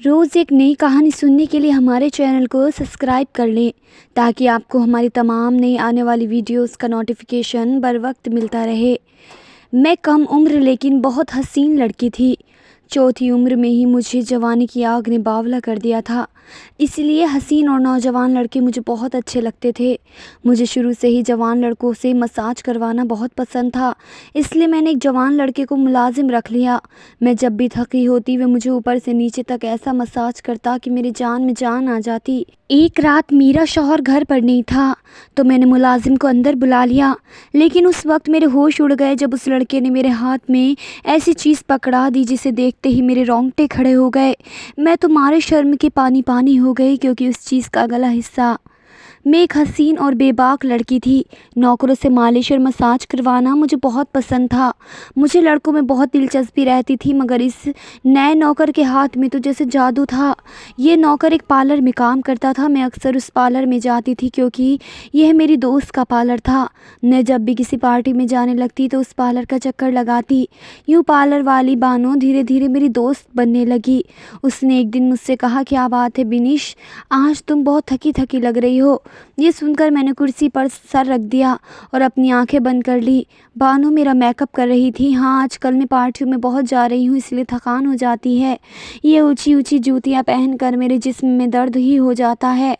रोज़ एक नई कहानी सुनने के लिए हमारे चैनल को सब्सक्राइब कर लें ताकि आपको हमारी तमाम नई आने वाली वीडियोस का नोटिफिकेशन बर वक्त मिलता रहे। मैं कम उम्र लेकिन बहुत हसीन लड़की थी। चौथी उम्र में ही मुझे जवानी की आग ने बावला कर दिया था। इसलिए हसीन और नौजवान लड़के मुझे बहुत अच्छे लगते थे। मुझे शुरू से ही जवान लड़कों से मसाज करवाना बहुत पसंद था, इसलिए मैंने एक जवान लड़के को मुलाजिम रख लिया। मैं जब भी थकी होती वह मुझे ऊपर से नीचे तक ऐसा मसाज करता कि मेरी जान में जान आ जाती। एक रात मेरा शौहर घर पर नहीं था तो मैंने मुलाजिम को अंदर बुला लिया, लेकिन उस वक्त मेरे होश उड़ गए जब उस लड़के ने मेरे हाथ में ऐसी चीज़ पकड़ा दी जिसे देखते ही मेरे रोंगटे खड़े हो गए। मैं तो मारे शर्म के पानी पानी हो गई, क्योंकि उस चीज़ का अगला हिस्सा। मैं एक हसीन और बेबाक लड़की थी। नौकरों से मालिश और मसाज करवाना मुझे बहुत पसंद था। मुझे लड़कों में बहुत दिलचस्पी रहती थी, मगर इस नए नौकर के हाथ में तो जैसे जादू था। ये नौकर एक पार्लर में काम करता था। मैं अक्सर उस पार्लर में जाती थी क्योंकि यह मेरी दोस्त का पार्लर था। मैं जब भी किसी पार्टी में जाने लगती तो उस पार्लर का चक्कर लगाती। यूँ पार्लर वाली बानो धीरे धीरे मेरी दोस्त बनने लगी। उसने एक दिन मुझसे कहा, क्या बात है बिनिश, आज तुम बहुत थकी थकी लग रही हो। ये सुनकर मैंने कुर्सी पर सर रख दिया और अपनी आंखें बंद कर ली। बानो मेरा मेकअप कर रही थी। हाँ, आजकल मैं पार्टियों में बहुत जा रही हूँ, इसलिए थकान हो जाती है। ये ऊंची ऊंची जूतियाँ पहनकर मेरे जिस्म में दर्द ही हो जाता है।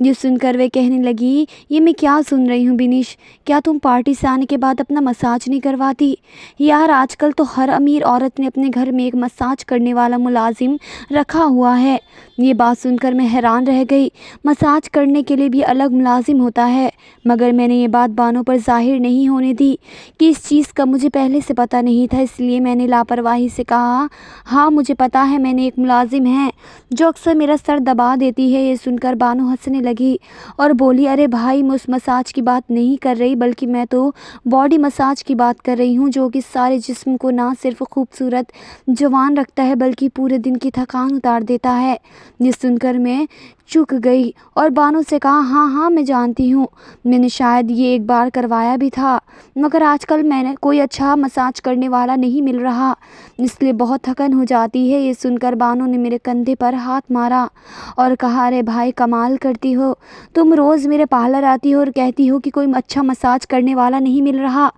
ये सुनकर वे कहने लगी, ये मैं क्या सुन रही हूँ बिनिश, क्या तुम पार्टी से आने के बाद अपना मसाज नहीं करवाती? यार, आजकल तो हर अमीर औरत ने अपने घर में एक मसाज करने वाला मुलाजिम रखा हुआ है। ये बात सुनकर मैं हैरान रह गई। मसाज करने के लिए भी अलग मुलाजिम होता है, मगर मैंने ये बात बानो पर जाहिर नहीं होने दी कि इस चीज़ का मुझे पहले से पता नहीं था। इसलिए मैंने लापरवाही से कहा, हाँ मुझे पता है, मैंने एक मुलाजिम है जो अक्सर मेरा सर दबा देती है। ये सुनकर बानो हंसने लगी और बोली, अरे भाई, मैं उस मसाज की बात नहीं कर रही, बल्कि मैं तो बॉडी मसाज की बात कर रही हूँ, जो कि सारे जिस्म को ना सिर्फ खूबसूरत जवान रखता है बल्कि पूरे दिन की थकान उतार देता है। ये सुनकर मैं चूक गई और बानो से कहा, हाँ हाँ मैं जानती हूँ, मैंने शायद ये एक बार करवाया भी था, मगर आजकल मैंने कोई अच्छा मसाज करने वाला नहीं मिल रहा, इसलिए बहुत थकन हो जाती है। ये सुनकर बानो ने मेरे कंधे पर हाथ मारा और कहा, अरे भाई, कमाल करती हो, तुम रोज़ मेरे पार्लर आती हो और कहती हो कि कोई अच्छा मसाज करने वाला नहीं मिल रहा।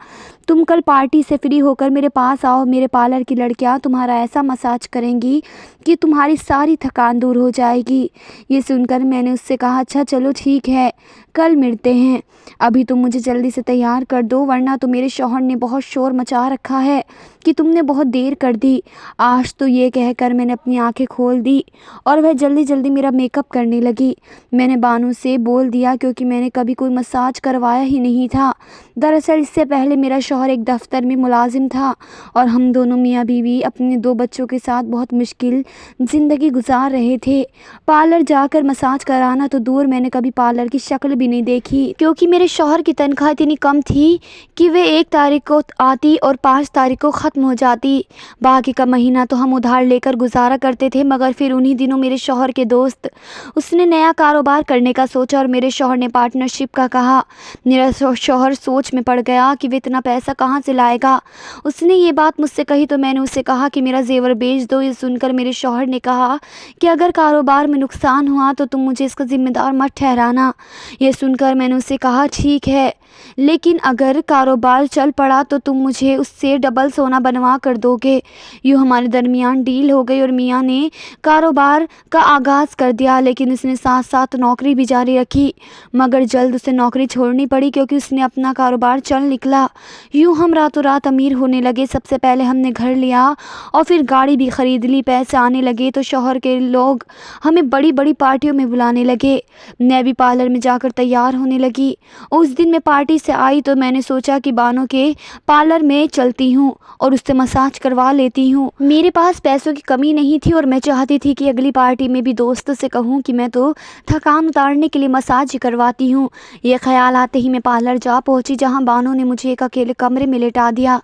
तुम कल पार्टी से फ्री होकर मेरे पास आओ, मेरे पार्लर की लड़कियां तुम्हारा ऐसा मसाज करेंगी कि तुम्हारी सारी थकान दूर हो जाएगी। ये सुनकर मैंने उससे कहा, अच्छा चलो ठीक है, कल मिलते हैं। अभी तुम मुझे जल्दी से तैयार कर दो, वरना तो मेरे शौहर ने बहुत शोर मचा रखा है कि तुमने बहुत देर कर दी आज। तो ये कहकर मैंने अपनी आंखें खोल दी और वह जल्दी जल्दी मेरा मेकअप करने लगी। मैंने बानो से बोल दिया क्योंकि मैंने कभी कोई मसाज करवाया ही नहीं था। दरअसल इससे पहले मेरा शौहर एक दफ्तर में मुलाजिम था और हम दोनों मियाँ बीवी अपने 2 बच्चों के साथ बहुत मुश्किल ज़िंदगी गुजार रहे थे। पार्लर जाकर मसाज कराना तो दूर, मैंने कभी पार्लर की शक्ल भी नहीं देखी, क्योंकि मेरे शौहर की तनख्वाह इतनी कम थी कि वे 1 तारीख को आती और 5 तारीख को ख़त्म हो जाती। बाकी का महीना तो हम उधार लेकर गुजारा करते थे। मगर फिर उन्हीं दिनों मेरे शौहर के दोस्त, उसने नया कारोबार करने का सोचा और मेरे शौहर ने पार्टनरशिप का कहा। मेरा शौहर सोच में पड़ गया कि वे इतना पैसा कहाँ से लाएगा। उसने ये बात मुझसे कही तो मैंने उससे कहा कि मेरा जेवर बेच दो। ये सुनकर मेरे शौहर ने कहा कि अगर कारोबार में नुकसान हुआ तो तुम मुझे इसका जिम्मेदार मत ठहराना। ये सुनकर मैंने उससे कहा, ठीक है, लेकिन अगर कारोबार चल पड़ा तो तुम मुझे उससे डबल सोना बनवा कर दोगे। यूँ हमारे दरमियान डील हो गई और मियाँ ने कारोबार का आगाज़ कर दिया, लेकिन उसने साथ साथ नौकरी भी जारी रखी। मगर जल्द उसे नौकरी छोड़नी पड़ी क्योंकि उसने अपना कारोबार चल निकला। यूँ हम रातों रात अमीर होने लगे। सबसे पहले हमने घर लिया और फिर गाड़ी भी ख़रीद ली। पैसे आने लगे तो शौहर के लोग हमें बड़ी बड़ी पार्टियों में बुलाने लगे। मैं भी पार्लर में जाकर तैयार होने लगी। उस दिन मैं पार्टी से आई तो मैंने सोचा कि बानो के पार्लर में चलती हूँ और उससे मसाज करवा लेती हूँ। मेरे पास पैसों की कमी नहीं थी और मैं चाहती थी कि अगली पार्टी में भी दोस्तों से कहूँ कि मैं तो थकान उतारने के लिए मसाज ही करवाती हूँ। ये ख्याल आते ही मैं पार्लर जा पहुँची, जहाँ बानो ने मुझे एक अकेले कमरे में लेटा दिया।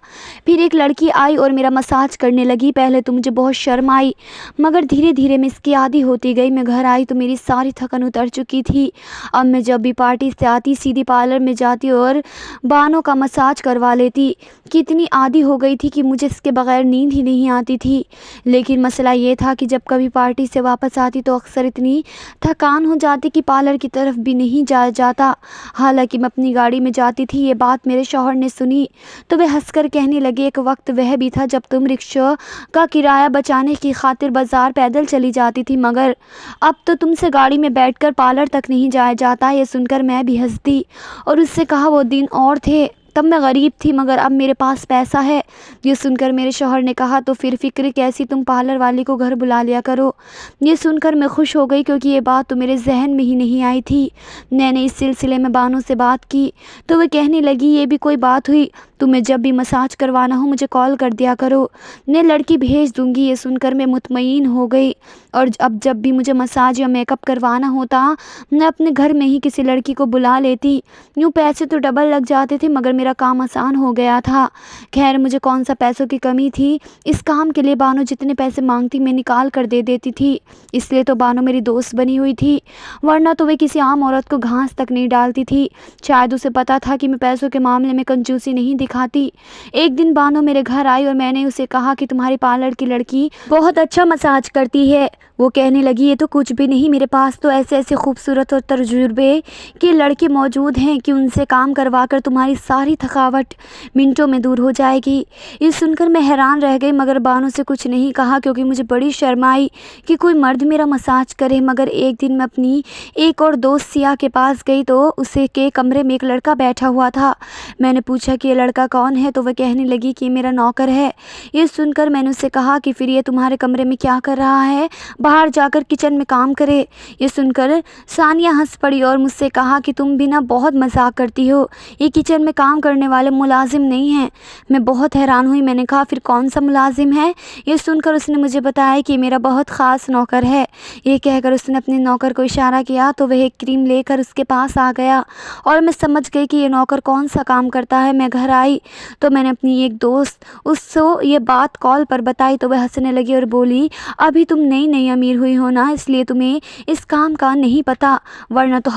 फिर एक लड़की आई और मेरा मसाज करने लगी। पहले तो मुझे बहुत शर्म आई, मगर धीरे धीरे मैं इसकी आदी होती गई। मैं घर आई तो मेरी सारी थकन उतर चुकी थी। अब मैं जब कभी पार्टी से आती सीधी पार्लर में जाती और बालों का मसाज करवा लेती। कितनी आदी हो गई थी कि मुझे इसके बगैर नींद ही नहीं आती थी। लेकिन मसला ये था कि जब कभी पार्टी से वापस आती तो अक्सर इतनी थकान हो जाती कि पार्लर की तरफ भी नहीं जाया जाता। हालांकि मैं अपनी गाड़ी में जाती थी। ये बात मेरे शौहर ने सुनी तो वे हंसकर कहने लगे, एक वक्त वह भी था जब तुम रिक्शा का किराया बचाने की खातिर बाजार पैदल चली जाती थी, मगर अब तो तुमसे गाड़ी में बैठकर पार्लर तक नहीं जाया जाता। ये सुनकर मैं भी हंस दी और उससे कहा, वो दिन और थे, तब मैं गरीब थी मगर अब मेरे पास पैसा है। ये सुनकर मेरे शौहर ने कहा, तो फिर फिक्र कैसी, तुम पार्लर वाली को घर बुला लिया करो। ये सुनकर मैं खुश हो गई क्योंकि ये बात तो मेरे जहन में ही नहीं आई थी। मैंने इस सिलसिले में बानो से बात की तो वह कहने लगी, ये भी कोई बात हुई, तुम्हें जब भी मसाज करवाना हो मुझे कॉल कर दिया करो, मैं लड़की भेज दूंगी। ये सुनकर मैं मुतमईन हो गई और अब जब भी मुझे मसाज या मेकअप करवाना होता मैं अपने घर में ही किसी लड़की को बुला लेती। यूँ पैसे तो डबल लग जाते थे मगर मेरा काम आसान हो गया था। खैर मुझे कौन सा पैसों की कमी थी, इस काम के लिए बानो जितने पैसे मांगती मैं निकाल कर दे देती थी। इसलिए तो बानो मेरी दोस्त बनी हुई थी, वरना तो वे किसी आम औरत को घास तक नहीं डालती थी। शायद उसे पता था कि मैं पैसों के मामले में कंजूसी नहीं दिखाती। एक दिन बानो मेरे घर आई और मैंने उसे कहा कि तुम्हारी पार्लर की लड़की बहुत अच्छा मसाज करती है। वो कहने लगी, ये तो कुछ भी नहीं, मेरे पास तो ऐसे ऐसे खूबसूरत और तजुर्बे के लड़के मौजूद हैं कि उनसे काम करवा कर तुम्हारी सारी थकावट मिनटों में दूर हो जाएगी। ये सुनकर मैं हैरान रह गई मगर बानो से कुछ नहीं कहा क्योंकि मुझे बड़ी शर्म आई कि कोई मर्द मेरा मसाज करे। मगर एक दिन मैं अपनी एक और दोस्त सिया के पास गई तो उसे के कमरे में एक लड़का बैठा हुआ था। मैंने पूछा कि ये लड़का कौन है तो वह कहने लगी कि ये मेरा नौकर है। ये सुनकर मैंने उससे कहा कि फिर ये तुम्हारे कमरे में क्या कर रहा है, बाहर जाकर किचन में काम करे। ये सुनकर सानिया हंस पड़ी और मुझसे कहा कि तुम भी ना बहुत मजाक करती हो, ये किचन में काम करने वाले मुलाजिम नहीं हैं। मैं बहुत हैरान हुई। मैंने कहा, फिर कौन सा मुलाजिम है? ये सुनकर उसने मुझे बताया कि मेरा बहुत ख़ास नौकर है। ये कहकर उसने अपने नौकर को इशारा किया तो वह एक क्रीम लेकर उसके पास आ गया और मैं समझ गई कि ये नौकर कौन सा काम करता है। मैं घर आई तो मैंने अपनी एक दोस्त उसको ये बात कॉल पर बताई तो वह हंसने लगी और बोली, अभी तुम नई नई अमीर हुई हो ना, इसलिए तुम्हें इस काम का नहीं पता, वरना तो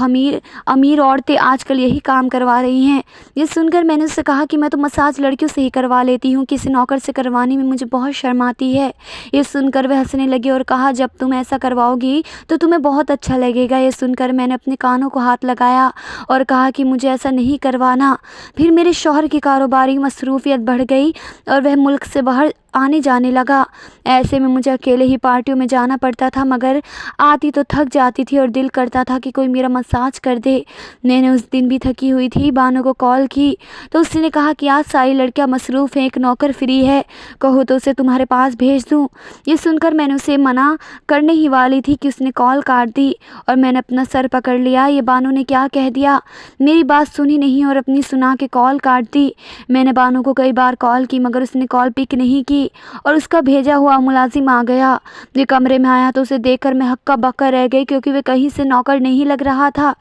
अमीर औरतें आजकल यही काम करवा रही हैं। ये सुनकर मैंने उससे कहा कि मैं तो मसाज लड़कियों से ही करवा लेती हूँ, किसी नौकर से करवाने में मुझे बहुत शर्म आती है। ये सुनकर वह हंसने लगी और कहा, जब तुम ऐसा करवाओगी तो तुम्हें बहुत अच्छा लगेगा। ये सुनकर मैंने अपने कानों को हाथ लगाया और कहा कि मुझे ऐसा नहीं करवाना। फिर मेरे शौहर की कारोबारी मसरूफियत बढ़ गई और वह मुल्क से बाहर आने जाने लगा। ऐसे में मुझे अकेले ही पार्टियों में जाना पड़ता था मगर आती तो थक जाती थी और दिल करता था कि कोई मेरा मसाज कर दे। मैंने उस दिन भी थकी हुई थी, बानो को कॉल की तो उसने कहा कि आज सारी लड़कियां मसरूफ़ हैं, एक नौकर फ्री है, कहो तो उसे तुम्हारे पास भेज दूं। ये सुनकर मैंने उसे मना करने ही वाली थी कि उसने कॉल काट दी और मैंने अपना सर पकड़ लिया। ये बानो ने क्या कह दिया, मेरी बात सुनी नहीं और अपनी सुना के कॉल काट दी। मैंने बानो को कई बार कॉल की मगर उसने कॉल पिक नहीं की और उसका भेजा हुआ मुलाजिम आ गया। ये कमरे में आया तो उसे देखकर मैं हक्का बक्का रह गई क्योंकि वह कहीं से नौकर नहीं लग रहा था।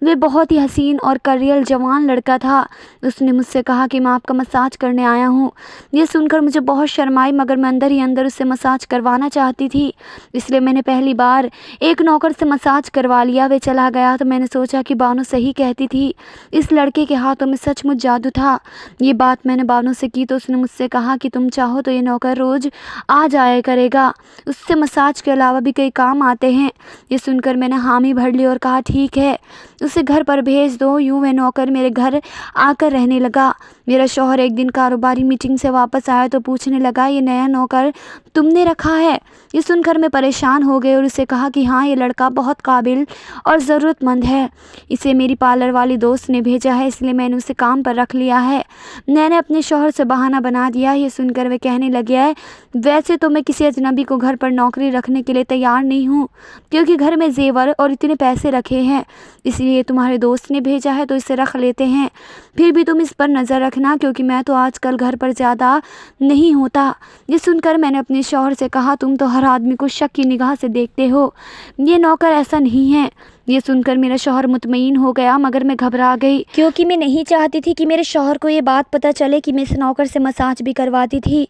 वह बहुत ही हसीन और करियल जवान लड़का था। उसने मुझसे कहा कि मैं आपका मसाज करने आया हूँ। ये सुनकर मुझे बहुत शर्म आई मगर मैं अंदर ही अंदर उससे मसाज करवाना चाहती थी, इसलिए मैंने पहली बार एक नौकर से मसाज करवा लिया। वह चला गया तो मैंने सोचा कि बानो सही कहती थी, इस लड़के के हाथों में सचमुच जादू था। ये बात मैंने बानो से की तो उसने मुझसे कहा कि तुम चाहो तो ये नौकर रोज़ आ जाया करेगा, उससे मसाज के अलावा भी कई काम आते हैं। ये सुनकर मैंने हामी भर ली और कहा, ठीक है, उसे घर पर भेज दो। यूँ वह नौकर मेरे घर आकर रहने लगा। मेरा शौहर एक दिन कारोबारी मीटिंग से वापस आया तो पूछने लगा, ये नया नौकर तुमने रखा है? ये सुनकर मैं परेशान हो गई और उसे कहा कि हाँ, ये लड़का बहुत काबिल और ज़रूरतमंद है, इसे मेरी पार्लर वाली दोस्त ने भेजा है, इसलिए मैंने उसे काम पर रख लिया है। मैंने अपने शौहर से बहाना बना दिया। ये सुनकर वे कहने लगे, वैसे तो मैं किसी अजनबी को घर पर नौकरी रखने के लिए तैयार नहीं हूँ क्योंकि घर में जेवर और इतने पैसे रखे हैं, इसलिए तुम्हारे दोस्त ने भेजा है तो इसे रख लेते हैं। फिर भी तुम इस पर नज़र रखना क्योंकि मैं तो आजकल घर पर ज़्यादा नहीं होता। ये सुनकर मैंने अपने शौहर से कहा, तुम तो हर आदमी को शक की निगाह से देखते हो, ये नौकर ऐसा नहीं है। ये सुनकर मेरा शौहर मुतमईन हो गया मगर मैं घबरा गई क्योंकि मैं नहीं चाहती थी कि मेरे शौहर को ये बात पता चले कि मैं इस नौकर से मसाज भी करवाती थी।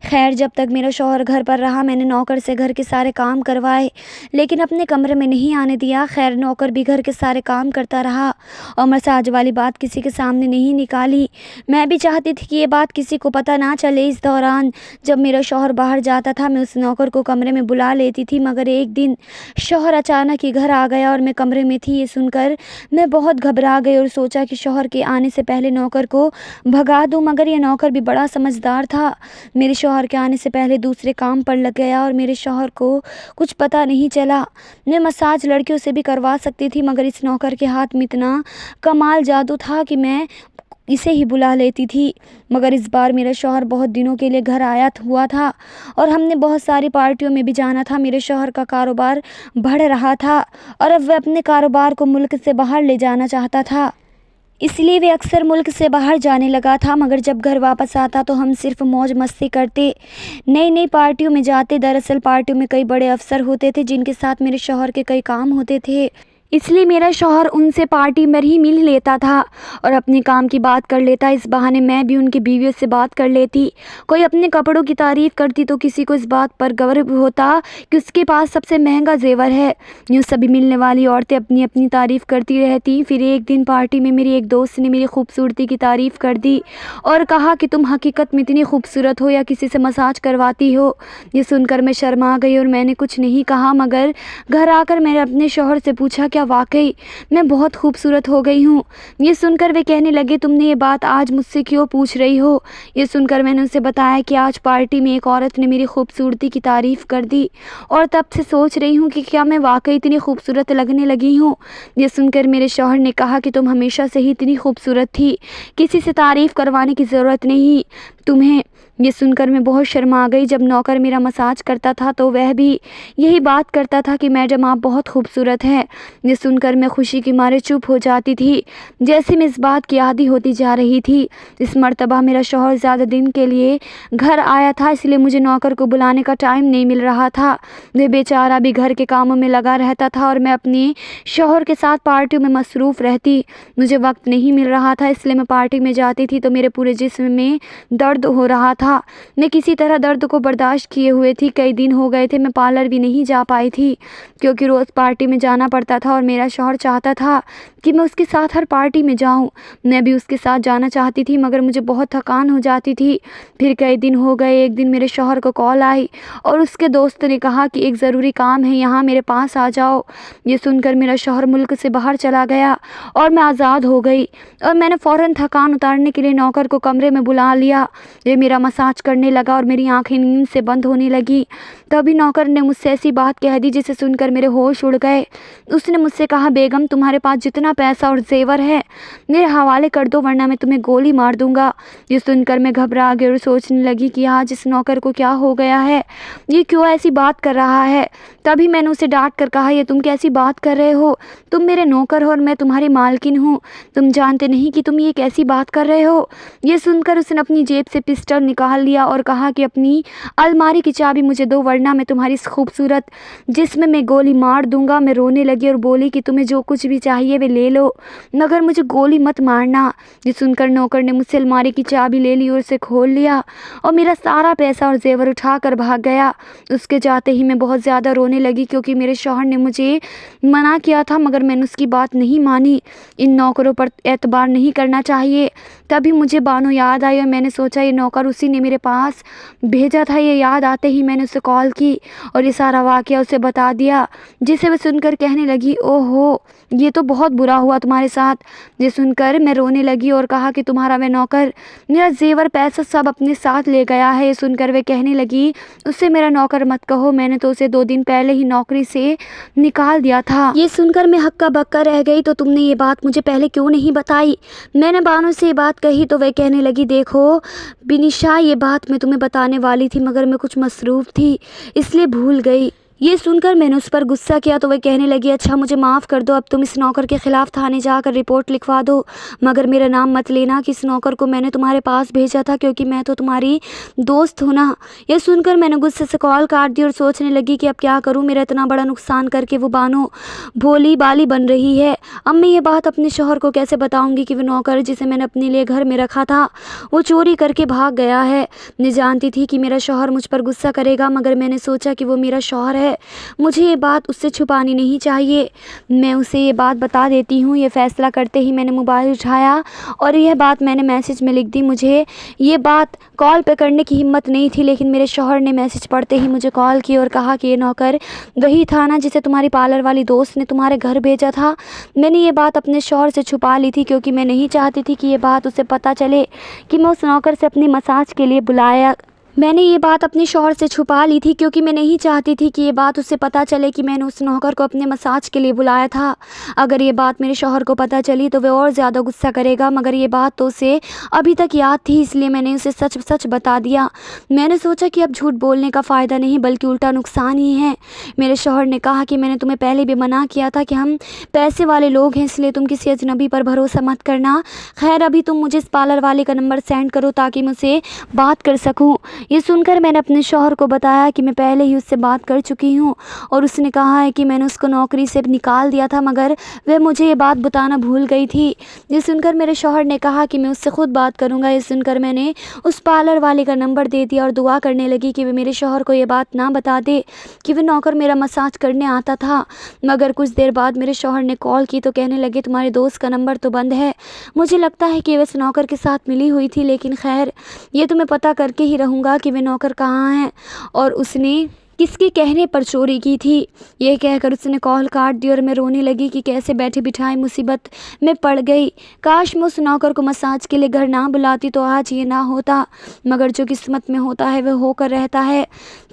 खैर जब तक मेरा शौहर घर पर रहा मैंने नौकर से घर के सारे काम करवाए लेकिन अपने कमरे में नहीं आने दिया। खैर नौकर भी घर के सारे काम काम करता रहा और मसाज वाली बात किसी के सामने नहीं निकाली। मैं भी चाहती थी कि ये बात किसी को पता ना चले। इस दौरान जब मेरा शौहर बाहर जाता था मैं उस नौकर को कमरे में बुला लेती थी, मगर एक दिन शौहर अचानक ही घर आ गया और मैं कमरे में थी। ये सुनकर मैं बहुत घबरा गई और सोचा कि शौहर के आने से पहले नौकर को भगा दूं, मगर ये नौकर भी बड़ा समझदार था। मेरे शौहर के आने से पहले दूसरे काम पर लग गया और मेरे शौहर को कुछ पता नहीं चला। मैं मसाज लड़कियों से भी करवा सकती थी, मगर इस नौकर के हाथ में इतना कमाल जादू था कि मैं इसे ही बुला लेती थी। मगर इस बार मेरा शौहर बहुत दिनों के लिए घर आया हुआ था और हमने बहुत सारी पार्टियों में भी जाना था। मेरे शौहर का कारोबार बढ़ रहा था और अब वह अपने कारोबार को मुल्क से बाहर ले जाना चाहता था, इसलिए वे अक्सर मुल्क से बाहर जाने लगा था। मगर जब घर वापस आता तो हम सिर्फ मौज मस्ती करते, नई नई पार्टियों में जाते। दरअसल पार्टियों में कई बड़े अफसर होते थे जिनके साथ मेरे शौहर के कई काम होते थे, इसलिए मेरा शौहर उनसे पार्टी में ही मिल लेता था और अपने काम की बात कर लेता। इस बहाने मैं भी उनकी बीवियों से बात कर लेती। कोई अपने कपड़ों की तारीफ़ करती तो किसी को इस बात पर गर्व होता कि उसके पास सबसे महंगा जेवर है। यूँ सभी मिलने वाली औरतें अपनी अपनी तारीफ़ करती रहती। फिर एक दिन पार्टी में मेरी एक दोस्त ने मेरी खूबसूरती की तारीफ़ कर दी और कहा कि तुम हकीकत में इतनी खूबसूरत हो या किसी से मसाज करवाती हो। ये सुनकर मैं शर्मा गई और मैंने कुछ नहीं कहा, मगर घर आकर मैंने अपने शौहर से पूछा क्या वाकई मैं बहुत खूबसूरत हो गई हूँ। ये सुनकर वे कहने लगे तुमने ये बात आज मुझसे क्यों पूछ रही हो। ये सुनकर मैंने उनसे बताया कि आज पार्टी में एक औरत ने मेरी खूबसूरती की तारीफ़ कर दी और तब से सोच रही हूँ कि क्या मैं वाकई इतनी खूबसूरत लगने लगी हूँ। ये सुनकर मेरे शौहर ने कहा कि तुम हमेशा से ही इतनी खूबसूरत थी, किसी से तारीफ़ करवाने की ज़रूरत नहीं तुम्हें। ये सुनकर मैं बहुत शर्मा गई। जब नौकर मेरा मसाज करता था तो वह भी यही बात करता था कि मैडम आप बहुत खूबसूरत हैं। ये सुनकर मैं खुशी के मारे चुप हो जाती थी, जैसे मैं इस बात की आदी होती जा रही थी। इस मर्तबा मेरा शौहर ज़्यादा दिन के लिए घर आया था, इसलिए मुझे नौकर को बुलाने का टाइम नहीं मिल रहा था। वह बेचारा भी घर के कामों में लगा रहता था और मैं अपने शौहर के साथ पार्टियों में मसरूफ़ रहती। मुझे वक्त नहीं मिल रहा था, इसलिए मैं पार्टी में जाती थी तो मेरे पूरे जिस्म में दर्द हो रहा था। मैं किसी तरह दर्द को बर्दाश्त किए हुए थी। कई दिन हो गए थे मैं पार्लर भी नहीं जा पाई थी, क्योंकि रोज़ पार्टी में जाना पड़ता था और मेरा शौहर चाहता था कि मैं उसके साथ हर पार्टी में जाऊं। मैं भी उसके साथ जाना चाहती थी, मगर मुझे बहुत थकान हो जाती थी। फिर कई दिन हो गए, एक दिन मेरे शौहर को कॉल आई और उसके दोस्त ने कहा कि एक ज़रूरी काम है, यहाँ मेरे पास आ जाओ। ये सुनकर मेरा शौहर मुल्क से बाहर चला गया और मैं आज़ाद हो गई और मैंने फ़ौरन थकान उतारने के लिए नौकर को कमरे में बुला लिया। ये मेरा मसाज करने लगा और मेरी आंखें नींद से बंद होने लगी। तभी नौकर ने मुझसे ऐसी बात कह दी जिसे सुनकर मेरे होश उड़ गए। उसने मुझसे कहा बेगम तुम्हारे पास जितना पैसा और जेवर है मेरे हवाले कर दो, वरना मैं तुम्हें गोली मार दूंगा। ये सुनकर मैं घबरा गई और सोचने लगी कि आज इस नौकर को क्या हो गया है, ये क्यों ऐसी बात कर रहा है। तभी मैंने उसे डांट कर कहा ये तुम कैसी बात कर रहे हो, तुम मेरे नौकर हो और मैं तुम्हारी मालकिन हूँ, तुम जानते नहीं कि तुम ये कैसी बात कर रहे हो। ये सुनकर उसने अपनी जेब से पिस्टल निकाल लिया और कहा कि अपनी अलमारी की चाबी मुझे दो, वरना मैं तुम्हारी इस खूबसूरत जिस्म में गोली मार दूंगा। मैं रोने लगी और बोली कि तुम्हें जो कुछ भी चाहिए वे ले लो, मगर मुझे गोली मत मारना। ये सुनकर नौकर ने मुझसे अलमारी की चाबी ले ली और उसे खोल लिया और मेरा सारा पैसा और जेवर उठा कर भाग गया। उसके जाते ही मैं बहुत ज़्यादा रोने लगी, क्योंकि मेरे शौहर ने मुझे मना किया था, मगर मैंने उसकी बात नहीं मानी। इन नौकरों पर एतबार नहीं करना चाहिए। तभी मुझे बानो याद आई और मैंने सोचा ये नौकर उसी ने मेरे पास भेजा था। ये याद आते ही मैंने उसे कॉल की और ये सारा वाक़या उसे बता दिया, जिसे वह सुनकर कहने लगी ओहो ये तो बहुत बुरा हुआ तुम्हारे साथ। ये सुनकर मैं रोने लगी और कहा कि तुम्हारा वह नौकर मेरा जेवर पैसा सब अपने साथ ले गया है। ये सुनकर वह कहने लगी उससे मेरा नौकर मत कहो, मैंने तो उसे 2 दिन पहले ही नौकरी से निकाल दिया था। ये सुनकर मैं हक्का बक्का रह गई, तो तुमने ये बात मुझे पहले क्यों नहीं बताई। मैंने बानो से ये बात कही तो वह कहने लगी देखो बिनिशा ये बात मैं तुम्हें बताने वाली थी, मगर मैं कुछ मसरूफ़ थी इसलिए भूल गई। ये सुनकर मैंने उस पर गुस्सा किया तो वह कहने लगी अच्छा मुझे माफ़ कर दो, अब तुम इस नौकर के ख़िलाफ़ थाने जाकर रिपोर्ट लिखवा दो, मगर मेरा नाम मत लेना कि इस नौकर को मैंने तुम्हारे पास भेजा था, क्योंकि मैं तो तुम्हारी दोस्त हूँ ना। यह सुनकर मैंने गुस्से से कॉल काट दी और सोचने लगी कि अब क्या करूँ, मेरा इतना बड़ा नुकसान करके वो बानो भोली बाली बन रही है। अब मैं ये बात अपने शौहर को कैसे बताऊँगी कि वो नौकर जिसे मैंने अपने लिए घर में रखा था वो चोरी करके भाग गया है। मैं जानती थी कि मेरा शौहर मुझ पर गुस्सा करेगा, मगर मैंने सोचा कि वो मेरा शौहर है है। मुझे ये बात उससे छुपानी नहीं चाहिए। मैं उसे ये बात बता देती हूँ। ये फ़ैसला करते ही मैंने मोबाइल उठाया और यह बात मैंने मैसेज में लिख दी। मुझे ये बात कॉल पे करने की हिम्मत नहीं थी, लेकिन मेरे शौहर ने मैसेज पढ़ते ही मुझे कॉल की और कहा कि ये नौकर वही था ना जिसे तुम्हारी पार्लर वाली दोस्त ने तुम्हारे घर भेजा था। मैंने ये बात अपने शौहर से छुपा ली थी, क्योंकि मैं नहीं चाहती थी कि ये बात उसे पता चले कि मैं उस नौकर से अपनी मसाज के लिए बुलाया। मैंने ये बात अपने शौहर से छुपा ली थी, क्योंकि मैं नहीं चाहती थी कि ये बात उसे पता चले कि मैंने उस नौकर को अपने मसाज के लिए बुलाया था। अगर ये बात मेरे शौहर को पता चली तो वह और ज़्यादा गुस्सा करेगा, मगर ये बात तो उसे अभी तक याद थी, इसलिए मैंने उसे सच सच बता दिया। मैंने सोचा कि अब झूठ बोलने का फ़ायदा नहीं बल्कि उल्टा नुकसान ही है। मेरे शौहर ने कहा कि मैंने तुम्हें पहले भी मना किया था कि हम पैसे वाले लोग हैं, इसलिए तुम किसी अजनबी पर भरोसा मत करना। खैर, अभी तुम मुझे इस पार्लर वाले का नंबर सेंड करो ताकि मैं उससे बात कर सकूँ। ये सुनकर मैंने अपने शौहर को बताया कि मैं पहले ही उससे बात कर चुकी हूँ और उसने कहा है कि मैंने उसको नौकरी से निकाल दिया था, मगर वह मुझे ये बात बताना भूल गई थी। ये सुनकर मेरे शौहर ने कहा कि मैं उससे खुद बात करूँगा। ये सुनकर मैंने उस पार्लर वाले का नंबर दे दिया और दुआ करने लगी कि वे मेरे शौहर को ये बात ना बता दे कि वह नौकर मेरा मसाज करने आता था। मगर कुछ देर बाद मेरे शौहर ने कॉल की तो कहने लगे तुम्हारे दोस्त का नंबर तो बंद है। मुझे लगता है कि वह उस नौकर के साथ मिली हुई थी, लेकिन खैर ये तो मैं पता करके ही रहूँगा कि वे नौकर कहाँ हैं और उसने किसके कहने पर चोरी की थी। यह कहकर उसने कॉल काट दी और मैं रोने लगी कि कैसे बैठे बिठाए मुसीबत में पड़ गई। काश मैं उस नौकर को मसाज के लिए घर ना बुलाती तो आज ये ना होता, मगर जो किस्मत में होता है वह होकर रहता है।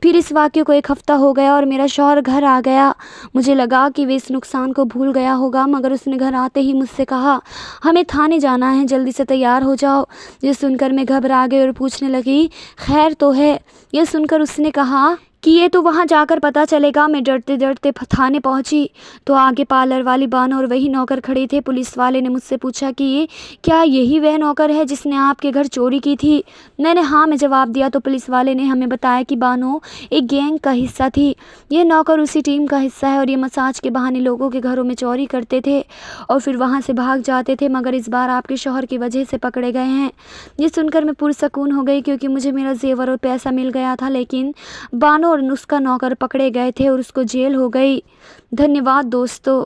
फिर इस वाक़े को 1 हफ़्ता हो गया और मेरा शौहर घर आ गया। मुझे लगा कि वे इस नुकसान को भूल गया होगा, मगर उसने घर आते ही मुझसे कहा हमें थाने जाना है, जल्दी से तैयार हो जाओ। ये सुनकर मैं घबरा गई और पूछने लगी खैर तो है। यह सुनकर उसने कहा कि ये तो वहाँ जाकर पता चलेगा। मैं डरते डरते थाने पहुँची तो आगे पार्लर वाली बानो और वही नौकर खड़े थे। पुलिस वाले ने मुझसे पूछा कि क्या यही वह नौकर है जिसने आपके घर चोरी की थी? मैंने हाँ में जवाब दिया तो पुलिस वाले ने हमें बताया कि बानो एक गैंग का हिस्सा थी। यह नौकर उसी टीम का हिस्सा है और ये मसाज के बहाने लोगों के घरों में चोरी करते थे और फिर वहाँ से भाग जाते थे, मगर इस बार आपके शौहर की वजह से पकड़े गए हैं। ये सुनकर मैं पुरसकून हो गई, क्योंकि मुझे मेरा जेवर और पैसा मिल गया था, लेकिन बानो और उसका नौकर पकड़े गए थे और उसको जेल हो गई। धन्यवाद दोस्तों।